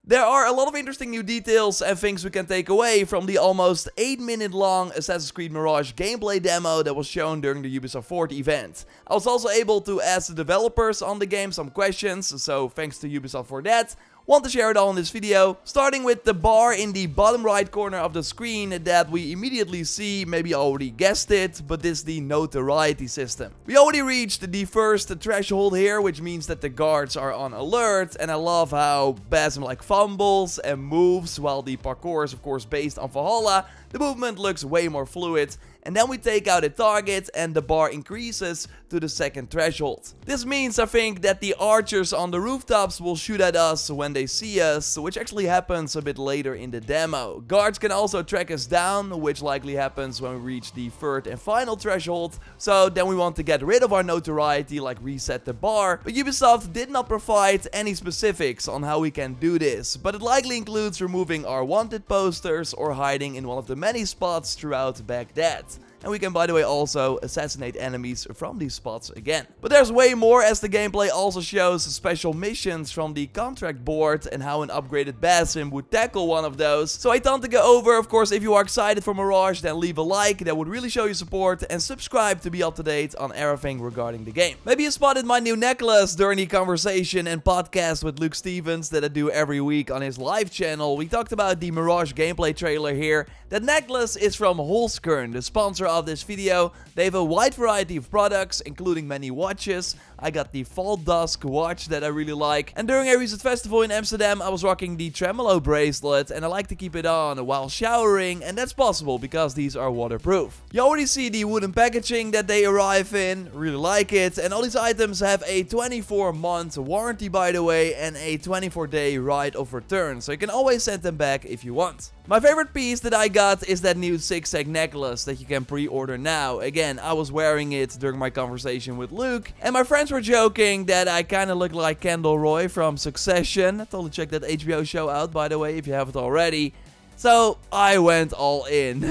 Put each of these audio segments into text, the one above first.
There are a lot of interesting new details and things we can take away from the almost 8-minute long Assassin's Creed Mirage gameplay demo that was shown during the Ubisoft Forward event. I was also able to ask the developers on the game some questions, so thanks to Ubisoft for that. Want to share it all in this video, starting with the bar in the bottom right corner of the screen that we immediately see. Maybe already guessed it, but this is the notoriety system. We already reached the first threshold here, which means that the guards are on alert, and I love how Basim fumbles and moves, while the parkour is of course based on Valhalla. The movement looks way more fluid. And then we take out a target and the bar increases to the second threshold. This means, I think, that the archers on the rooftops will shoot at us when they see us, which actually happens a bit later in the demo. Guards can also track us down, which likely happens when we reach the third and final threshold. So then we want to get rid of our notoriety, like reset the bar. But Ubisoft did not provide any specifics on how we can do this, but it likely includes removing our wanted posters or hiding in one of the many spots throughout Baghdad. And we can, by the way, also assassinate enemies from these spots again. But there's way more, as the gameplay also shows special missions from the contract board and how an upgraded Basim would tackle one of those. So I thought to go over. Of course, if you are excited for Mirage, then leave a like. That would really show your support, and subscribe to be up to date on everything regarding the game. Maybe you spotted my new necklace during the conversation and podcast with Luke Stevens that I do every week on his live channel. We talked about the Mirage gameplay trailer here. That necklace is from Holskern, the sponsor of this video. They have a wide variety of products, including many watches. I got the Fall Dusk watch that I really like. And during a recent festival in Amsterdam, I was rocking the Tremolo bracelet, and I like to keep it on while showering, and that's possible because these are waterproof. You already see the wooden packaging that they arrive in, really like it, and all these items have a 24-month warranty, by the way, and a 24-day right of return, so you can always send them back if you want. My favorite piece that I got is that new zigzag necklace that you can pre-order now. Again, I was wearing it during my conversation with Luke, and my friends were joking that I kind of look like Kendall Roy from Succession. Totally check that HBO show out, by the way, if you haven't already. So I went all in.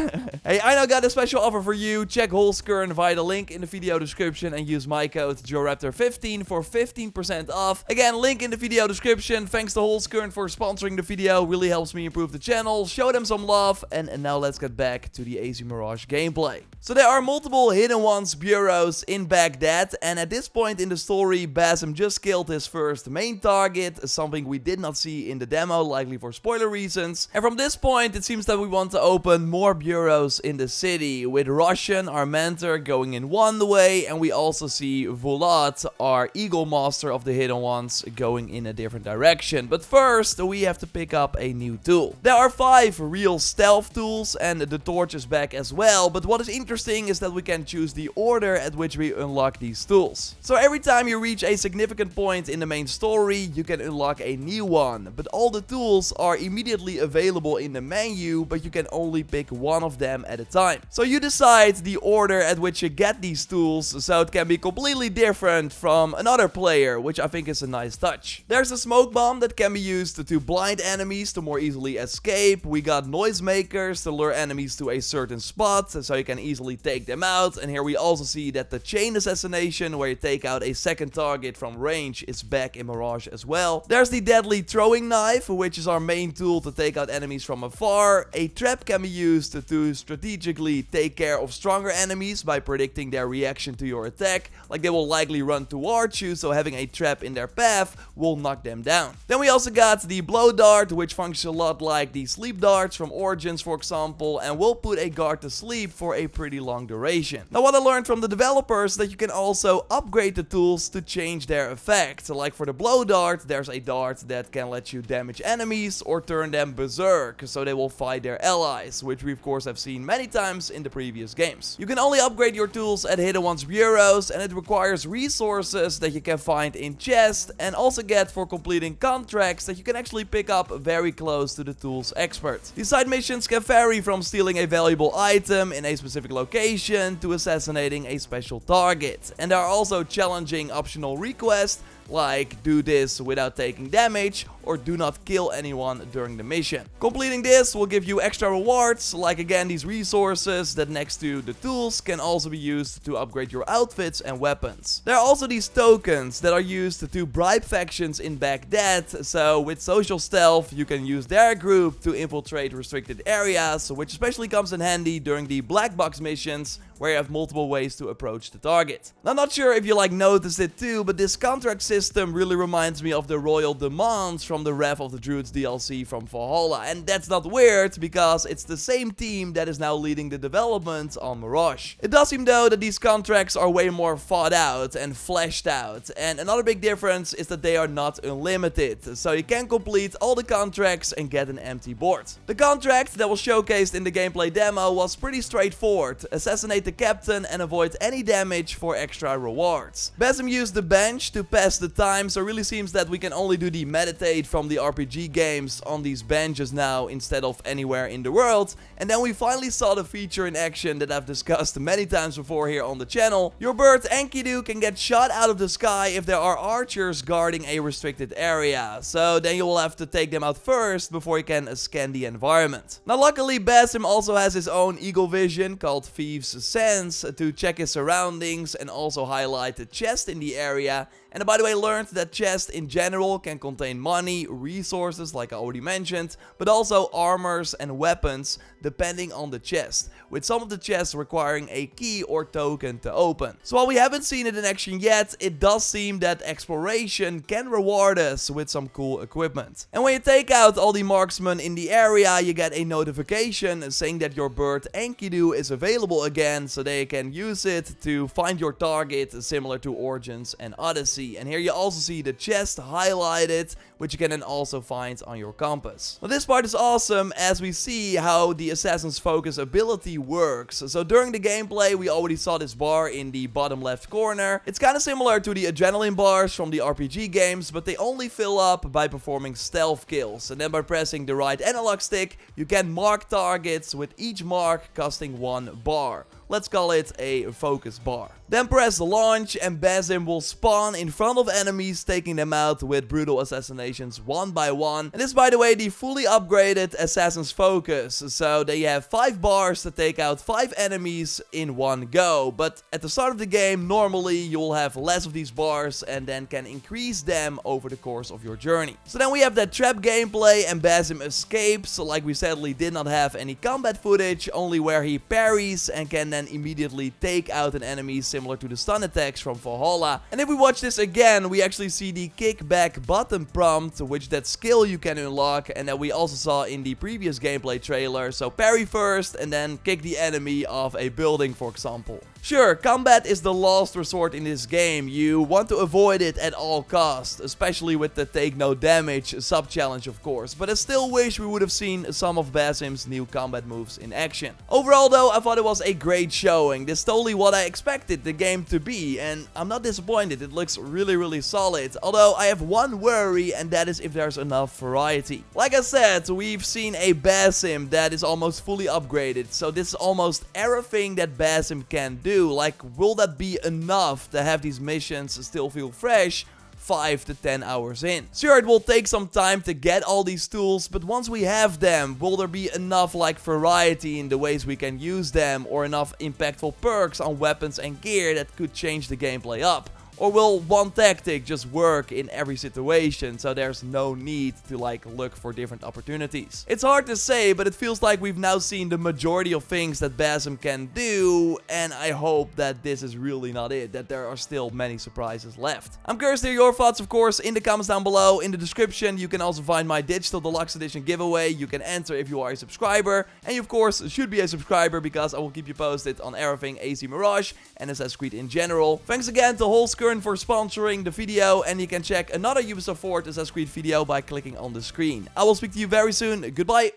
Hey, I now got a special offer for you. Check Holskern via the link in the video description and use my code JorRaptor15 for 15% off. Again, link in the video description. Thanks to Holskern for sponsoring the video. Really helps me improve the channel. Show them some love. And now let's get back to the AZ Mirage gameplay. So there are multiple hidden ones bureaus in Baghdad, and at this point in the story, Basim just killed his first main target, something we did not see in the demo, likely for spoiler reasons. And from this point, it seems that we want to open more bureaus in the city, with Russian, our mentor, going in one way, and we also see Volat, our Eagle Master of the hidden ones, going in a different direction. But first, we have to pick up a new tool. There are 5 real stealth tools, and the torch is back as well, but what is interesting is that we can choose the order at which we unlock these tools. So every time you reach a significant point in the main story, you can unlock a new one, but all the tools are immediately available in the menu, but you can only pick one of them at a time. So you decide the order at which you get these tools, so it can be completely different from another player, which I think is a nice touch. There's a smoke bomb that can be used to blind enemies to more easily escape. We got noisemakers to lure enemies to a certain spot, so you can easily take them out. And here we also see that the chain assassination, where you take out a second target from range, is back in Mirage as well. There's the deadly throwing knife, which is our main tool to take out enemies from afar. A trap can be used to strategically take care of stronger enemies by predicting their reaction to your attack, like they will likely run towards you, so having a trap in their path will knock them down. Then we also got the blow dart, which functions a lot like the sleep darts from Origins, for example, and will put a guard to sleep for a pretty long duration. Now, what I learned from the developers is that you can also upgrade the tools to change their effect. So like for the blow dart, there's a dart that can let you damage enemies or turn them berserk, so they will fight their allies, which we of course have seen many times in the previous games. You can only upgrade your tools at Hidden Ones bureaus, and it requires resources that you can find in chests and also get for completing contracts that you can actually pick up very close to the tools expert. These side missions can vary from stealing a valuable item in a specific location to assassinating a special target, and there are also challenging optional requests like do this without taking damage or do not kill anyone during the mission. Completing this will give you extra rewards, like again these resources that next to the tools can also be used to upgrade your outfits and weapons. There are also these tokens that are used to bribe factions in Baghdad, so with social stealth you can use their group to infiltrate restricted areas, which especially comes in handy during the black box missions where you have multiple ways to approach the target. Now, I'm not sure if you noticed it too, but this contract system really reminds me of the Royal Demands from the Wrath of the Druids DLC from Valhalla, and that's not weird because it's the same team that is now leading the development on Mirage. It does seem though that these contracts are way more thought out and fleshed out, and another big difference is that they are not unlimited, so you can complete all the contracts and get an empty board. The contract that was showcased in the gameplay demo was pretty straightforward: assassinate the captain and avoid any damage for extra rewards. Basim used the bench to pass the time, so it really seems that we can only do the meditate from the RPG games on these benches now instead of anywhere in the world. And then we finally saw the feature in action that I've discussed many times before here on the channel. Your bird Enkidu can get shot out of the sky if there are archers guarding a restricted area, so then you will have to take them out first before you can scan the environment. Now luckily Basim also has his own eagle vision called Thieves' Sense to check his surroundings and also highlight the chest in the area. And I, by the way, learned that chests in general can contain money, resources like I already mentioned, but also armors and weapons depending on the chest, with some of the chests requiring a key or token to open. So while we haven't seen it in action yet, it does seem that exploration can reward us with some cool equipment. And when you take out all the marksmen in the area, you get a notification saying that your bird Enkidu is available again, so they can use it to find your target, similar to Origins and Odyssey. And here you also see the chest highlighted, which you can then also find on your compass. Now this part is awesome as we see how the Assassin's Focus ability works. So during the gameplay we already saw this bar in the bottom left corner. It's kind of similar to the adrenaline bars from the RPG games, but they only fill up by performing stealth kills. And then by pressing the right analog stick you can mark targets, with each mark costing 1 bar. Let's call it a focus bar. Then press launch and Basim will spawn in front of enemies, taking them out with brutal assassinations one by one. And this, by the way, the fully upgraded Assassin's Focus, so that you have 5 bars to take out 5 enemies in one go. But at the start of the game, normally you will have less of these bars and then can increase them over the course of your journey. So then we have that trap gameplay and Basim escapes. So like we sadly did not have any combat footage, only where he parries and can then immediately take out an enemy, similar to the stun attacks from Valhalla. And if we watch this again, we actually see the kickback button prompt, which that skill you can unlock, and that we also saw in the previous gameplay trailer. So parry first and then kick the enemy off a building, for example. Sure, combat is the last resort in this game. You want to avoid it at all costs, especially with the take no damage sub-challenge of course, but I still wish we would have seen some of Basim's new combat moves in action. Overall though, I thought it was a great showing. This is totally what I expected the game to be, and I'm not disappointed. It looks really solid, although I have one worry, and that is if there's enough variety. Like I said, we've seen a Basim that is almost fully upgraded, so this is almost everything that Basim can do. Like, will that be enough to have these missions still feel fresh 5 to 10 hours in? Sure, it will take some time to get all these tools, but once we have them, will there be enough variety in the ways we can use them, or enough impactful perks on weapons and gear that could change the gameplay up? Or will one tactic just work in every situation, so there's no need to look for different opportunities? It's hard to say, but it feels like we've now seen the majority of things that Basim can do, and I hope that this is really not it, that there are still many surprises left. I'm curious to hear your thoughts, of course, in the comments down below. In the description, you can also find my Digital Deluxe Edition giveaway. You can enter if you are a subscriber, and you, of course, should be a subscriber because I will keep you posted on everything AC Mirage and Assassin's Creed in general. Thanks again to Holsker for sponsoring the video, and you can check another Ubisoft Forward Assassin's Creed video by clicking on the screen. I will speak to you very soon. Goodbye.